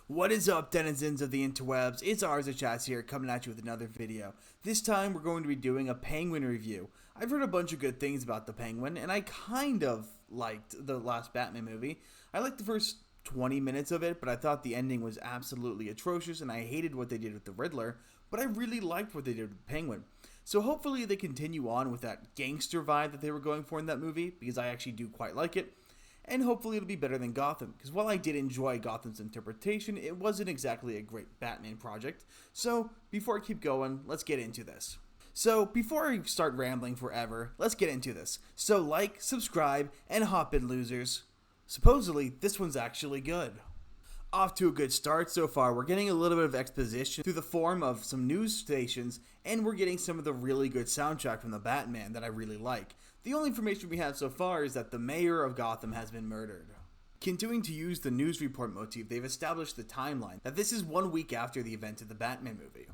What is up, denizens of the interwebs? It's Chats here, coming at you with another video. This time we're going to be doing a Penguin review. I've heard a bunch of good things about the Penguin, and I kind of liked the last Batman movie. I liked the first 20 minutes of it, but I thought the ending was absolutely atrocious, and I hated what they did with the Riddler, but I really liked what they did with the Penguin. So hopefully they continue on with that gangster vibe that they were going for in that movie, because I actually do quite like it. And hopefully it'll be better than Gotham, because while I did enjoy Gotham's interpretation, it wasn't exactly a great Batman project. So, before I keep going, let's get into this. So, before I start rambling forever, let's get into this. So like, subscribe, and hop in, losers. Supposedly, this one's actually good. Off to a good start so far. We're getting a little bit of exposition through the form of some news stations, and we're getting some of the really good soundtrack from the Batman that I really like. The only information we have so far is that the mayor of Gotham has been murdered. Continuing to use the news report motif, they've established the timeline that this is 1 week after the event of the Batman movie.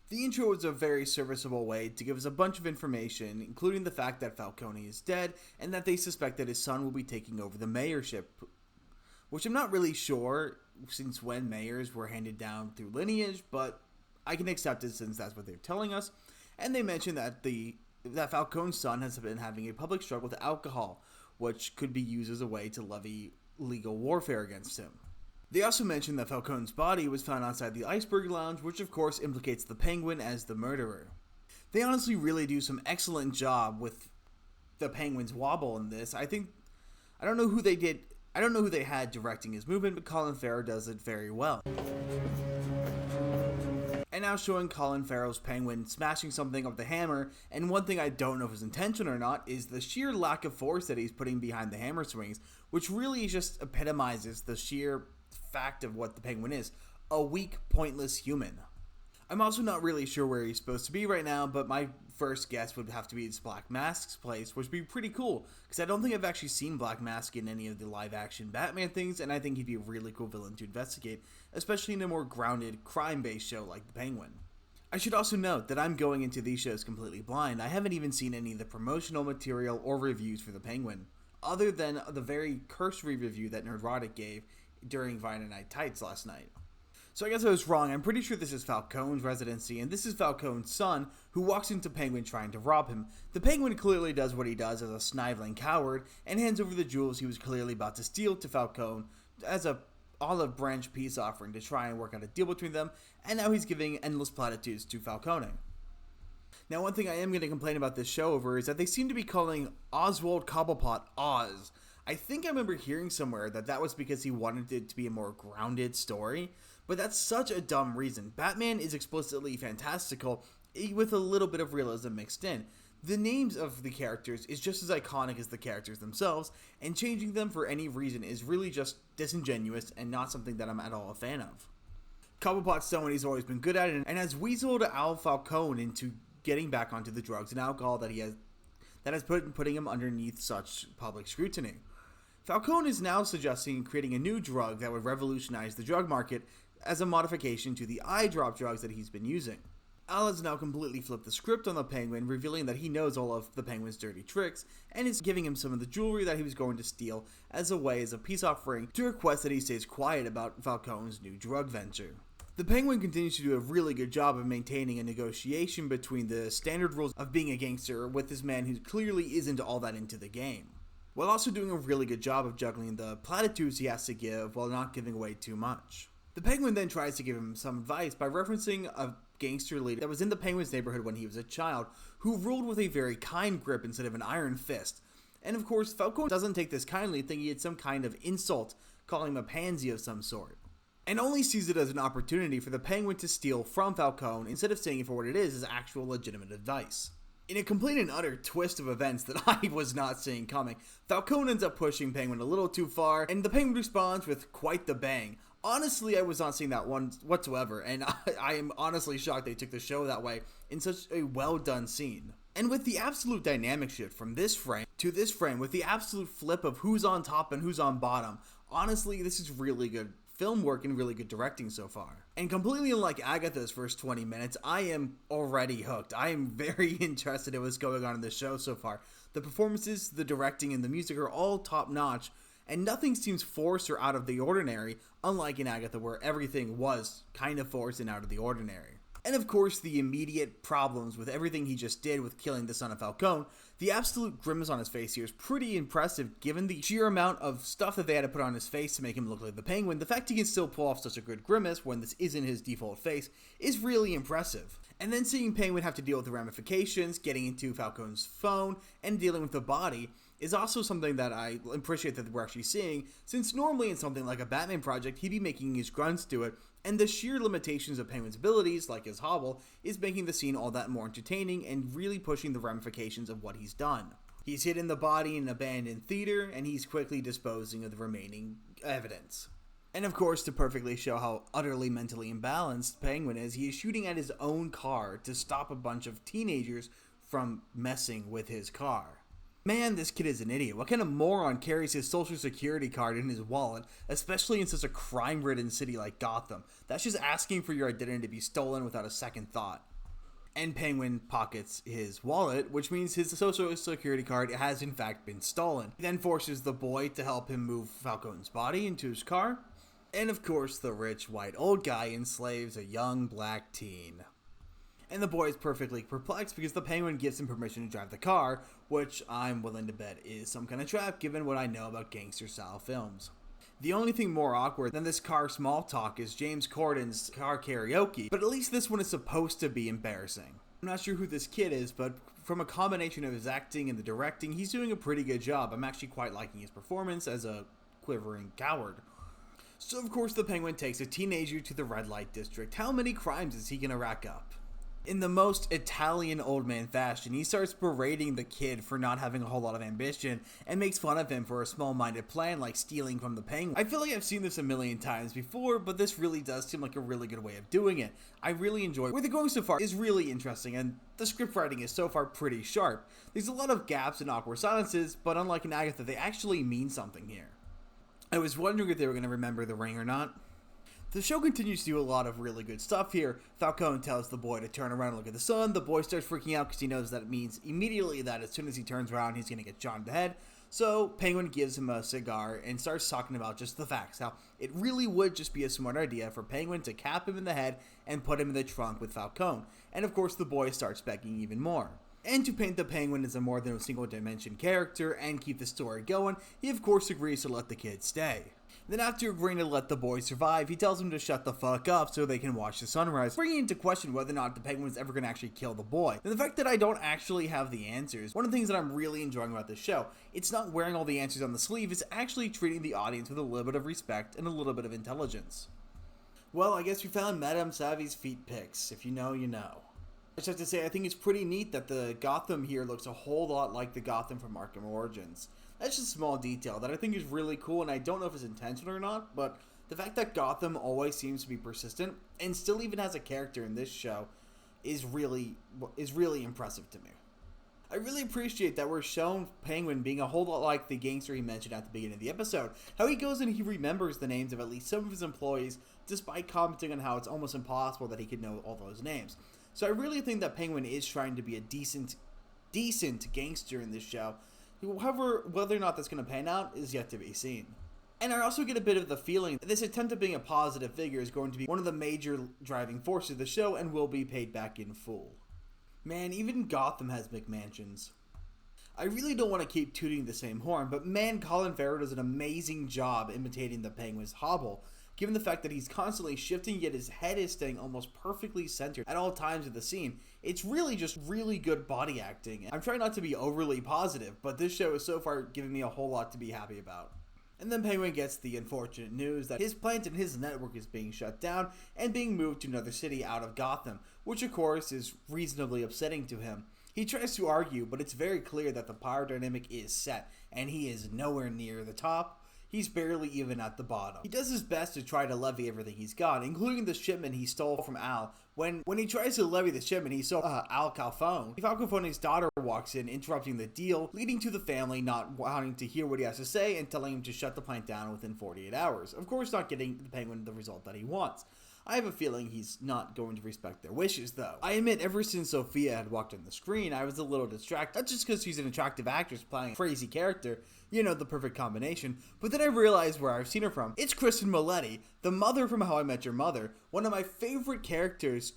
The intro is a very serviceable way to give us a bunch of information, including the fact that Falcone is dead, and that they suspect that his son will be taking over the mayorship, which I'm not really sure since when mayors were handed down through lineage, but I can accept it since that's what they're telling us. And they mentioned that that Falcone's son has been having a public struggle with alcohol, which could be used as a way to levy legal warfare against him. They also mentioned that Falcone's body was found outside the Iceberg Lounge, which of course implicates the Penguin as the murderer. They honestly really do some excellent job with the Penguin's wobble in this. I don't know who they had directing his movement, but Colin Farrell does it very well. And now showing Colin Farrell's Penguin smashing something with the hammer, and one thing I don't know if it's intentional or not is the sheer lack of force that he's putting behind the hammer swings, which really just epitomizes the sheer fact of what the Penguin is, a weak, pointless human. I'm also not really sure where he's supposed to be right now, but my first guess would have to be his Black Mask's place, which would be pretty cool, because I don't think I've actually seen Black Mask in any of the live-action Batman things, and I think he'd be a really cool villain to investigate, especially in a more grounded, crime-based show like The Penguin. I should also note that I'm going into these shows completely blind. I haven't even seen any of the promotional material or reviews for The Penguin, other than the very cursory review that Nerdrotic gave during Vine Night Tights last night. So I guess I was wrong. I'm pretty sure this is Falcone's residency, and this is Falcone's son, who walks into Penguin trying to rob him. The Penguin clearly does what he does as a sniveling coward, and hands over the jewels he was clearly about to steal to Falcone as a olive branch peace offering to try and work out a deal between them, and now he's giving endless platitudes to Falcone. Now, one thing I am going to complain about this show over is that they seem to be calling Oswald Cobblepot Oz. I think I remember hearing somewhere that was because he wanted it to be a more grounded story, but that's such a dumb reason. Batman is explicitly fantastical with a little bit of realism mixed in. The names of the characters is just as iconic as the characters themselves, and changing them for any reason is really just disingenuous and not something that I'm at all a fan of. Cobblepot's someone he's always been good at and has weaseled Al Falcone into getting back onto the drugs and alcohol that has putting him underneath such public scrutiny. Falcone is now suggesting creating a new drug that would revolutionize the drug market as a modification to the eye drop drugs that he's been using. Al has now completely flipped the script on the Penguin, revealing that he knows all of the Penguin's dirty tricks, and is giving him some of the jewelry that he was going to steal as a peace offering to request that he stays quiet about Falcone's new drug venture. The Penguin continues to do a really good job of maintaining a negotiation between the standard rules of being a gangster with this man who clearly isn't all that into the game, while also doing a really good job of juggling the platitudes he has to give while not giving away too much. The Penguin then tries to give him some advice by referencing a gangster leader that was in the Penguin's neighborhood when he was a child, who ruled with a very kind grip instead of an iron fist. And of course, Falcone doesn't take this kindly, thinking it's some kind of insult, calling him a pansy of some sort, and only sees it as an opportunity for the Penguin to steal from Falcone instead of seeing it for what it is as actual legitimate advice. In a complete and utter twist of events that I was not seeing coming, Falcone ends up pushing Penguin a little too far, and the Penguin responds with quite the bang. Honestly, I was not seeing that one whatsoever, and I am honestly shocked they took the show that way in such a well done scene. And with the absolute dynamic shift from this frame to this frame, with the absolute flip of who's on top and who's on bottom, honestly, this is really good film work and really good directing so far. And completely unlike Agatha's first 20 minutes, I am already hooked. I am very interested in what's going on in this show so far. The performances, the directing, and the music are all top notch, and nothing seems forced or out of the ordinary, unlike in Agatha where everything was kind of forced and out of the ordinary. And of course, the immediate problems with everything he just did with killing the son of Falcone, the absolute grimace on his face here is pretty impressive given the sheer amount of stuff that they had to put on his face to make him look like the Penguin. The fact he can still pull off such a good grimace when this isn't his default face is really impressive. And then seeing Penguin have to deal with the ramifications, getting into Falcone's phone, and dealing with the body is also something that I appreciate that we're actually seeing, since normally in something like a Batman project, he'd be making his grunts do it, and the sheer limitations of Penguin's abilities, like his hobble, is making the scene all that more entertaining and really pushing the ramifications of what he's done. He's hidden the body in an abandoned theater, and he's quickly disposing of the remaining evidence. And of course, to perfectly show how utterly mentally imbalanced Penguin is, he is shooting at his own car to stop a bunch of teenagers from messing with his car. Man, this kid is an idiot. What kind of moron carries his social security card in his wallet, especially in such a crime-ridden city like Gotham? That's just asking for your identity to be stolen without a second thought. And Penguin pockets his wallet, which means his social security card has in fact been stolen. He then forces the boy to help him move Falcone's body into his car. And of course, the rich white old guy enslaves a young black teen. And the boy is perfectly perplexed because the Penguin gives him permission to drive the car, which I'm willing to bet is some kind of trap given what I know about gangster-style films. The only thing more awkward than this car small talk is James Corden's car karaoke, but at least this one is supposed to be embarrassing. I'm not sure who this kid is, but from a combination of his acting and the directing, he's doing a pretty good job. I'm actually quite liking his performance as a quivering coward. So of course the Penguin takes a teenager to the red light district. How many crimes is he gonna rack up? In the most Italian old man fashion, he starts berating the kid for not having a whole lot of ambition and makes fun of him for a small-minded plan like stealing from the Penguin. I feel like I've seen this a million times before, but this really does seem like a really good way of doing it. I really enjoy where they're going so far is really interesting, and the script writing is so far pretty sharp. There's a lot of gaps and awkward silences, but unlike in Agatha, they actually mean something here. I was wondering if they were going to remember the ring or not. The show continues to do a lot of really good stuff here. Falcone tells the boy to turn around and look at the sun. The boy starts freaking out because he knows that it means immediately that as soon as he turns around, he's going to get shot in the head. So Penguin gives him a cigar and starts talking about just the facts, how it really would just be a smart idea for Penguin to cap him in the head and put him in the trunk with Falcone. And of course the boy starts begging even more. And to paint the Penguin as a more than a single dimension character and keep the story going, he of course agrees to let the kid stay. Then after agreeing to let the boy survive, he tells him to shut the fuck up so they can watch the sunrise, bringing into question whether or not the Penguin is ever going to actually kill the boy. And the fact that I don't actually have the answers, one of the things that I'm really enjoying about this show, it's not wearing all the answers on the sleeve, it's actually treating the audience with a little bit of respect and a little bit of intelligence. Well, I guess we found Madame Savvy's feet pics. If you know, you know. I just have to say, I think it's pretty neat that the Gotham here looks a whole lot like the Gotham from Arkham Origins. That's just a small detail that I think is really cool, and I don't know if it's intentional or not, but the fact that Gotham always seems to be persistent and still even has a character in this show is really impressive to me. I really appreciate that we're shown Penguin being a whole lot like the gangster he mentioned at the beginning of the episode. How he goes and he remembers the names of at least some of his employees, despite commenting on how it's almost impossible that he could know all those names. So I really think that Penguin is trying to be a decent gangster in this show. However, whether or not that's going to pan out is yet to be seen. And I also get a bit of the feeling that this attempt at being a positive figure is going to be one of the major driving forces of the show and will be paid back in full. Man, even Gotham has McMansions. I really don't want to keep tooting the same horn, but man, Colin Farrell does an amazing job imitating the Penguin's hobble, given the fact that he's constantly shifting, yet his head is staying almost perfectly centered at all times of the scene. It's really just really good body acting. I'm trying not to be overly positive, but this show is so far giving me a whole lot to be happy about. And then Penguin gets the unfortunate news that his plant and his network is being shut down and being moved to another city out of Gotham, which of course is reasonably upsetting to him. He tries to argue, but it's very clear that the power dynamic is set, and he is nowhere near the top. He's barely even at the bottom. He does his best to try to levy everything he's got, including the shipment he stole from Al. When he tries to levy the shipment, he stole Al Capone. Al Capone's daughter walks in, interrupting the deal, leading to the family not wanting to hear what he has to say and telling him to shut the plant down within 48 hours. Of course, not getting the Penguin the result that he wants. I have a feeling he's not going to respect their wishes, though. I admit, ever since Sophia had walked on the screen, I was a little distracted. Not just because she's an attractive actress playing a crazy character, you know, the perfect combination, but then I realized where I've seen her from. It's Kristen Miletti, the mother from How I Met Your Mother, one of my favorite characters,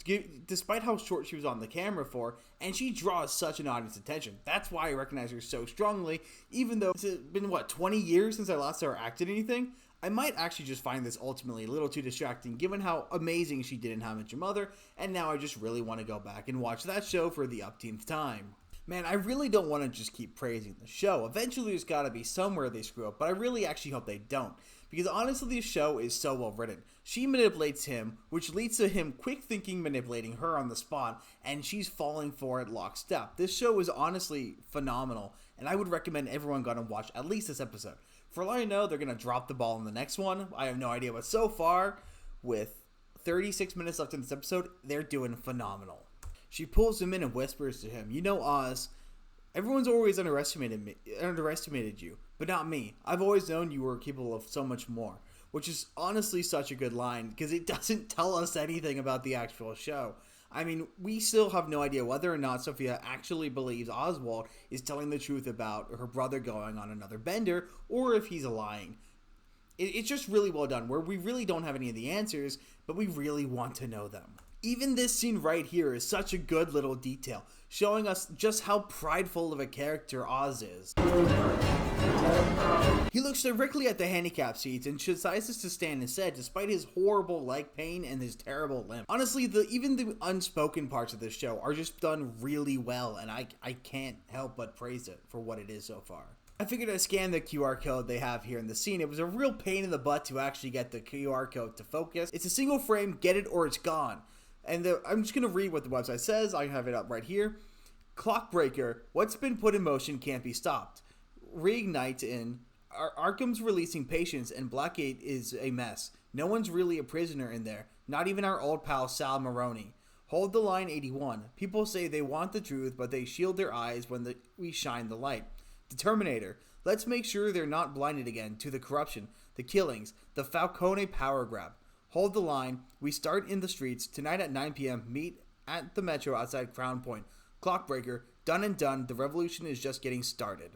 despite how short she was on the camera for, and she draws such an audience attention. That's why I recognize her so strongly, even though it's been, 20 years since I last saw her act in anything? I might actually just find this ultimately a little too distracting given how amazing she did in How I Met Your Mother, and now I just really want to go back and watch that show for the upteenth time. Man, I really don't want to just keep praising the show. Eventually there's gotta be somewhere they screw up, but I really actually hope they don't. Because honestly, this show is so well written. She manipulates him, which leads to him quick thinking manipulating her on the spot, and she's falling for it lockstep. This show is honestly phenomenal, and I would recommend everyone go and watch at least this episode. For all I know, they're going to drop the ball in the next one. I have no idea, but so far, with 36 minutes left in this episode, they're doing phenomenal. She pulls him in and whispers to him, "You know, Oz, everyone's always underestimated you, but not me. I've always known you were capable of so much more," which is honestly such a good line because it doesn't tell us anything about the actual show. I mean, we still have no idea whether or not Sophia actually believes Oswald is telling the truth about her brother going on another bender, or if he's lying. It's just really well done, where we really don't have any of the answers, but we really want to know them. Even this scene right here is such a good little detail, showing us just how prideful of a character Oz is. He looks directly at the handicap seats and decides to stand instead despite his horrible leg pain and his terrible limp. Honestly, even the unspoken parts of this show are just done really well, and I can't help but praise it for what it is so far. I figured I'd scan the QR code they have here in the scene. It was a real pain in the butt to actually get the QR code to focus. It's a single frame, get it or it's gone. And I'm just going to read what the website says. I have it up right here. Clockbreaker, what's been put in motion can't be stopped. Reignite in Arkham's releasing patients and Blackgate is a mess. No one's really a prisoner in there. Not even our old pal Sal Maroney. Hold the line 81. People say they want the truth, but they shield their eyes when we shine the light. The Terminator. Let's make sure they're not blinded again to the corruption, the killings, the Falcone power grab. Hold the line. We start in the streets. Tonight at 9 p.m. Meet at the Metro outside Crown Point. Clockbreaker. Done and done. The revolution is just getting started.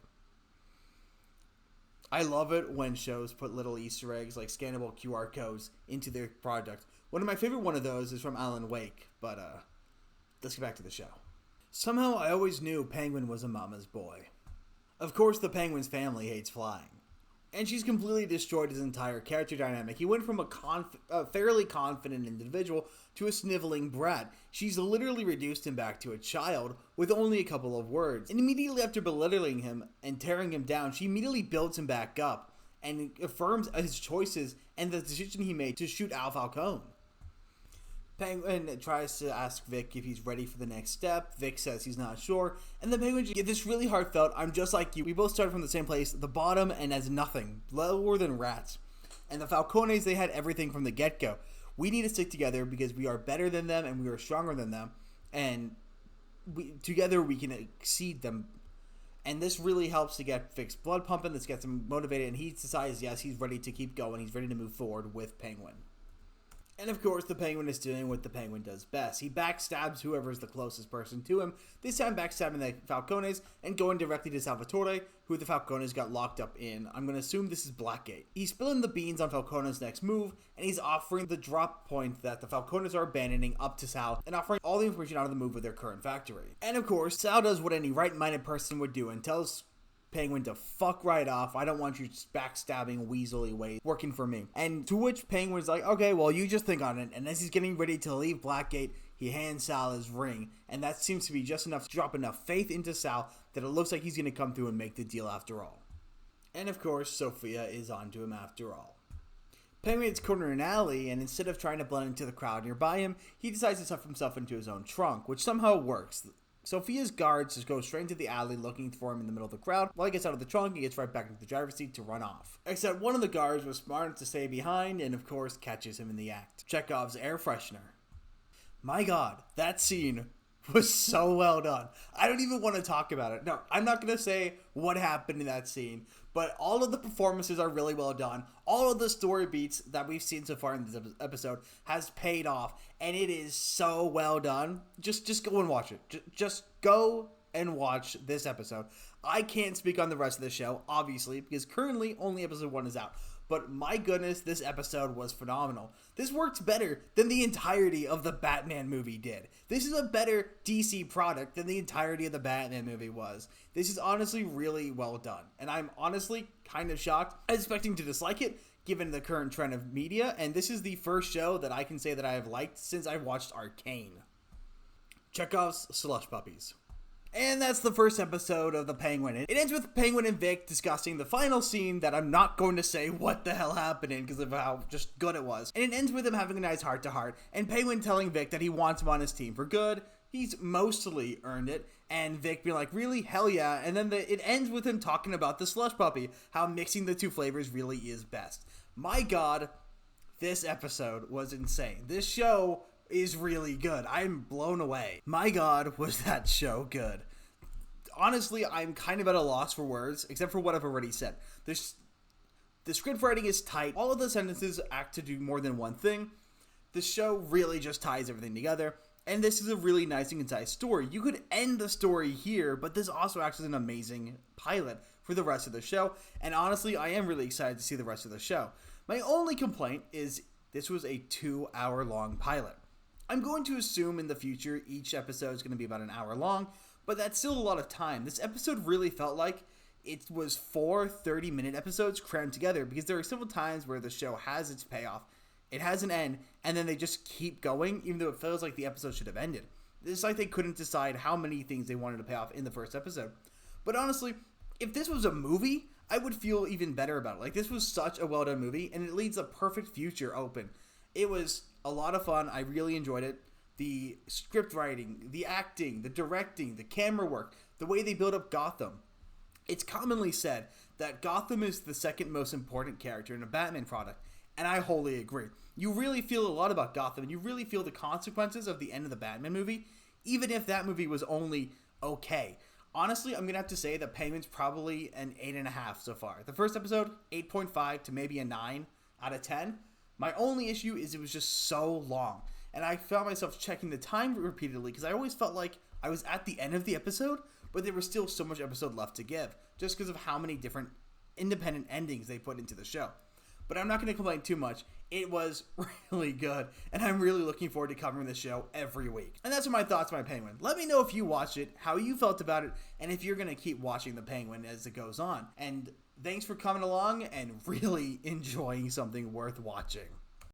I love it when shows put little Easter eggs like scannable QR codes into their product. One of my favorite one of those is from Alan Wake, but let's get back to the show. Somehow I always knew Penguin was a mama's boy. Of course the Penguin's family hates flying. And she's completely destroyed his entire character dynamic. He went from a fairly confident individual to a sniveling brat. She's literally reduced him back to a child with only a couple of words. And immediately after belittling him and tearing him down, she immediately builds him back up and affirms his choices and the decision he made to shoot Al Falcone. Penguin tries to ask Vic if he's ready for the next step. Vic says he's not sure. And the Penguin just gets this really heartfelt, "I'm just like you. We both started from the same place, the bottom, and as nothing. Lower than rats. And the Falcones, they had everything from the get-go. We need to stick together because we are better than them and we are stronger than them. And together we can exceed them." And this really helps to get Vic's blood pumping. This gets him motivated. And he decides, yes, he's ready to keep going. He's ready to move forward with Penguin. And of course, the Penguin is doing what the Penguin does best. He backstabs whoever's the closest person to him, this time backstabbing the Falcones and going directly to Salvatore, who the Falcones got locked up in. I'm going to assume this is Blackgate. He's spilling the beans on Falcone's next move, and he's offering the drop point that the Falcones are abandoning up to Sal, and offering all the information out of the move of their current factory. And of course, Sal does what any right-minded person would do and tells Penguin to fuck right off. I don't want you backstabbing weaselly ways working for me. And to which Penguin's like, okay, well, you just think on it. And as he's getting ready to leave Blackgate, he hands Sal his ring. And that seems to be just enough to drop enough faith into Sal that it looks like he's going to come through and make the deal after all. And of course, Sophia is onto him after all. Penguin is cornered in an alley, and instead of trying to blend into the crowd nearby him, he decides to stuff himself into his own trunk, which somehow works. Sophia's guards just go straight into the alley looking for him in the middle of the crowd. While he gets out of the trunk, he gets right back into the driver's seat to run off. Except one of the guards was smart enough to stay behind and of course catches him in the act. Chekhov's air freshener. My god, that scene was so well done. I don't even want to talk about it. No, I'm not going to say what happened in that scene, but all of the performances are really well done. All of the story beats that we've seen so far in this episode has paid off, and it is so well done. Just go and watch it. Just go and watch this episode. I can't speak on the rest of the show, obviously, because currently only episode 1 is out. But my goodness, this episode was phenomenal. This works better than the entirety of the Batman movie did. This is a better DC product than the entirety of the Batman movie was. This is honestly really well done. And I'm honestly kind of shocked. I was expecting to dislike it, given the current trend of media. And this is the first show that I can say that I have liked since I watched Arcane. Chekhov's Slush Puppies. And that's the first episode of The Penguin. It ends with Penguin and Vic discussing the final scene that I'm not going to say what the hell happened in because of how just good it was. And it ends with him having a nice heart-to-heart, and Penguin telling Vic that he wants him on his team for good. He's mostly earned it, and Vic being like, really? Hell yeah. And then it ends with him talking about the slush puppy, how mixing the two flavors really is best. My God, this episode was insane. This show is really good. I'm blown away. My God, was that show good. Honestly, I'm kind of at a loss for words, except for what I've already said. The script writing is tight. All of the sentences act to do more than one thing. The show really just ties everything together. And this is a really nice and concise story. You could end the story here, but this also acts as an amazing pilot for the rest of the show. And honestly, I am really excited to see the rest of the show. My only complaint is this was a 2-hour-long pilot. I'm going to assume in the future each episode is going to be about an hour long, but that's still a lot of time. This episode really felt like it was 4 30-minute episodes crammed together because there are several times where the show has its payoff, it has an end, and then they just keep going even though it feels like the episode should have ended. It's like they couldn't decide how many things they wanted to pay off in the first episode. But honestly, if this was a movie, I would feel even better about it. Like, this was such a well-done movie, and it leaves a perfect future open. It was a lot of fun. I really enjoyed it. The script writing, the acting, the directing, the camera work, the way they build up Gotham. It's commonly said that Gotham is the second most important character in a Batman product, and I wholly agree. You really feel a lot about Gotham, and you really feel the consequences of the end of the Batman movie, even if that movie was only okay. Honestly, I'm going to have to say that Penguin's probably an 8.5 so far. The first episode, 8.5 to maybe a 9 out of 10. My only issue is it was just so long, and I found myself checking the time repeatedly because I always felt like I was at the end of the episode, but there was still so much episode left to give, just because of how many different independent endings they put into the show. But I'm not going to complain too much. It was really good, and I'm really looking forward to covering this show every week. And that's my thoughts on my Penguin. Let me know if you watched it, how you felt about it, and if you're going to keep watching the Penguin as it goes on. And thanks for coming along and really enjoying something worth watching.